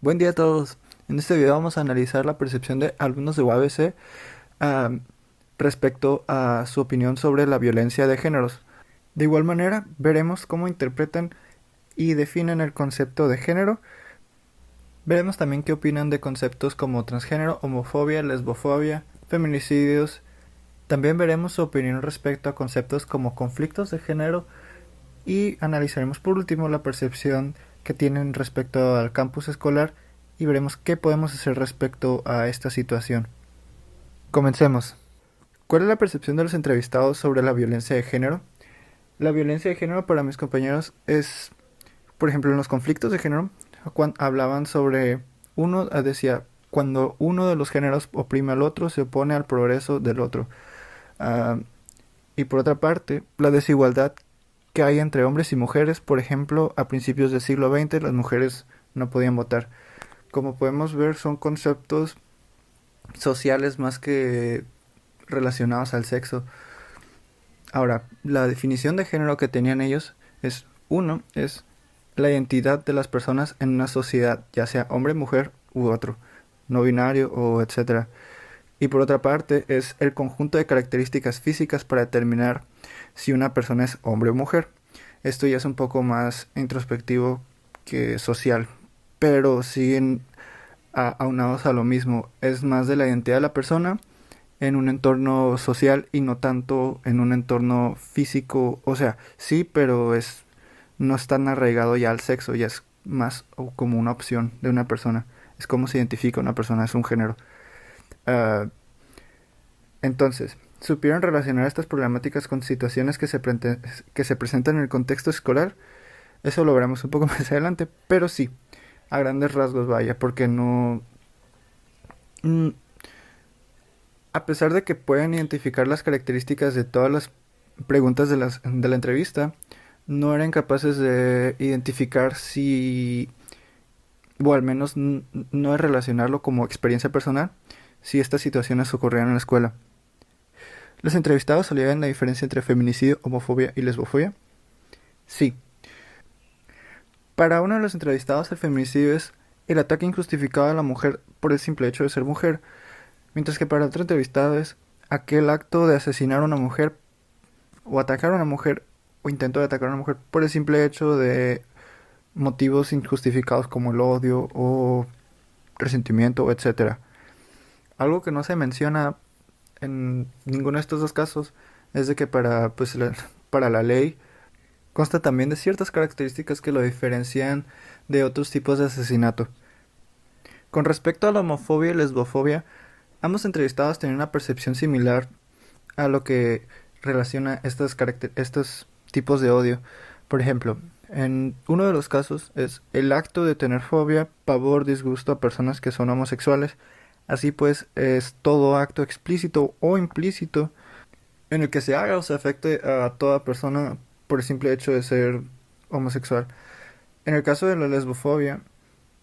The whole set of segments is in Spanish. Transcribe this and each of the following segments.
Buen día a todos. En este video vamos a analizar la percepción de alumnos de UABC ah, respecto a su opinión sobre la violencia de géneros. De igual manera, veremos cómo interpretan y definen el concepto de género. Veremos también qué opinan de conceptos como transgénero, homofobia, lesbofobia, feminicidios. También veremos su opinión respecto a conceptos como conflictos de género y analizaremos por último la percepción que tienen respecto al campus escolar y veremos qué podemos hacer respecto a esta situación. Comencemos. ¿Cuál es la percepción de los entrevistados sobre la violencia de género? La violencia de género para mis compañeros es, por ejemplo, en los conflictos de género, cuando hablaban sobre, uno decía, cuando uno de los géneros oprime al otro, se opone al progreso del otro. Uh, y por otra parte, la desigualdad que hay entre hombres y mujeres. Por ejemplo, a principios del siglo XX las mujeres no podían votar. Como podemos ver, son conceptos sociales más que relacionados al sexo. Ahora, la definición de género que tenían ellos es, uno, es la identidad de las personas en una sociedad, ya sea hombre, mujer u otro, no binario o etcétera. Y por otra parte, es el conjunto de características físicas para determinar si una persona es hombre o mujer. Esto ya es un poco más introspectivo que social, pero siguen aunados a lo mismo. Es más de la identidad de la persona en un entorno social y no tanto en un entorno físico. O sea, sí, pero no es tan arraigado ya al sexo, ya es más como una opción de una persona. Es como se identifica una persona, es un género. Uh, entonces, supieron relacionar estas problemáticas con situaciones que se presentan en el contexto escolar. Eso lo veremos un poco más adelante, pero sí, a grandes rasgos vaya, porque no... Mm, a pesar de que pueden identificar las características de todas las preguntas de la entrevista, no eran capaces de identificar si, o al menos no de relacionarlo como experiencia personal, si estas situaciones ocurrieran en la escuela. ¿Los entrevistados sabían la diferencia entre feminicidio, homofobia y lesbofobia? Sí. Para uno de los entrevistados, el feminicidio es el ataque injustificado a la mujer por el simple hecho de ser mujer, mientras que para otro entrevistado es aquel acto de asesinar a una mujer o atacar a una mujer o intento de atacar a una mujer por el simple hecho de motivos injustificados como el odio o resentimiento, etcétera. Algo que no se menciona en ninguno de estos dos casos es de que para la ley consta también de ciertas características que lo diferencian de otros tipos de asesinato. Con respecto a la homofobia y lesbofobia, ambos entrevistados tienen una percepción similar a lo que relaciona estos tipos de odio. Por ejemplo, en uno de los casos es el acto de tener fobia, pavor, disgusto a personas que son homosexuales. Así pues, es todo acto explícito o implícito en el que se haga o se afecte a toda persona por el simple hecho de ser homosexual. En el caso de la lesbofobia,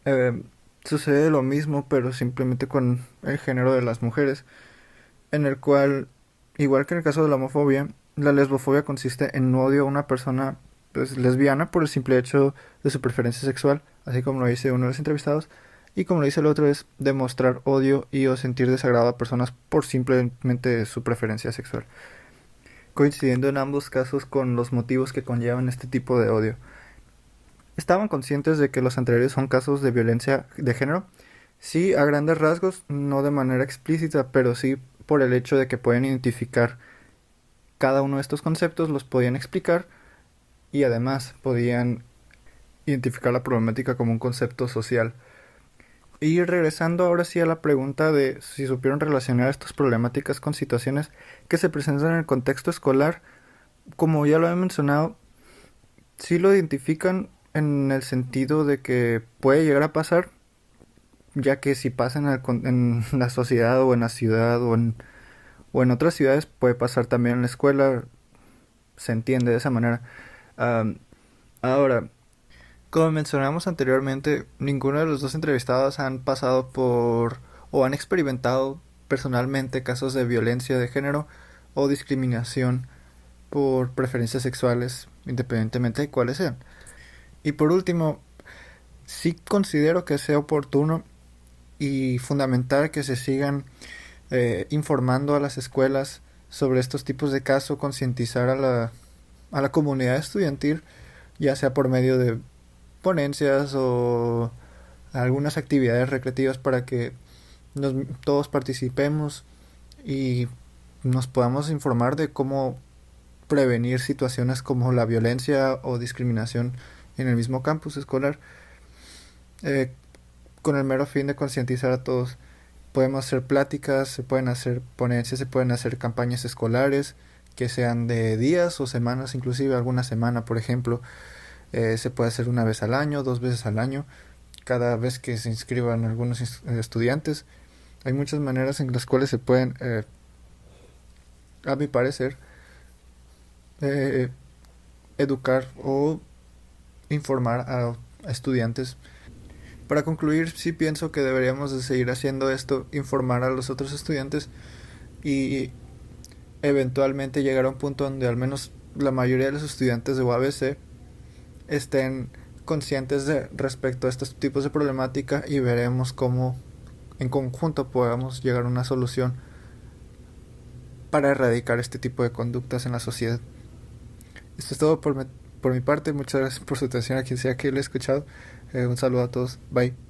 eh, sucede lo mismo, pero simplemente con el género de las mujeres, en el cual, igual que en el caso de la homofobia, la lesbofobia consiste en odio a una persona pues, lesbiana por el simple hecho de su preferencia sexual, así como lo dice uno de los entrevistados, y como lo dice el otro es demostrar odio y o sentir desagrado a personas por simplemente su preferencia sexual, coincidiendo en ambos casos con los motivos que conllevan este tipo de odio. ¿Estaban conscientes de que los anteriores son casos de violencia de género? Sí, a grandes rasgos, no de manera explícita, pero sí por el hecho de que pueden identificar cada uno de estos conceptos, los podían explicar y además podían identificar la problemática como un concepto social. Y regresando ahora sí a la pregunta de si supieron relacionar estas problemáticas con situaciones que se presentan en el contexto escolar, como ya lo he mencionado, sí lo identifican en el sentido de que puede llegar a pasar, ya que si pasa en la sociedad o en la ciudad o en otras ciudades, puede pasar también en la escuela, se entiende de esa manera. Um, Ahora, como mencionamos anteriormente, ninguno de los dos entrevistados han pasado por o han experimentado personalmente casos de violencia de género o discriminación por preferencias sexuales, independientemente de cuáles sean. Y por último, Sí considero que sea oportuno y fundamental que se sigan informando a las escuelas sobre estos tipos de casos, concientizar a la comunidad estudiantil, ya sea por medio de ponencias o algunas actividades recreativas para que todos participemos y nos podamos informar de cómo prevenir situaciones como la violencia o discriminación en el mismo campus escolar, eh, con el mero fin de concientizar a todos. Podemos hacer pláticas, se pueden hacer ponencias, se pueden hacer campañas escolares que sean de días o semanas, inclusive alguna semana, por ejemplo. Se puede hacer una vez al año, dos veces al año, cada vez que se inscriban algunos estudiantes. Hay muchas maneras en las cuales se pueden, a mi parecer, eh, educar o informar a estudiantes. Para concluir, sí pienso que deberíamos de seguir haciendo esto, informar a los otros estudiantes y eventualmente llegar a un punto donde al menos la mayoría de los estudiantes de UABC estén conscientes de respecto a estos tipos de problemática y veremos cómo en conjunto podamos llegar a una solución para erradicar este tipo de conductas en la sociedad. Esto es todo por mi parte. Muchas gracias por su atención a quien sea que lo he escuchado. Un saludo a todos. Bye.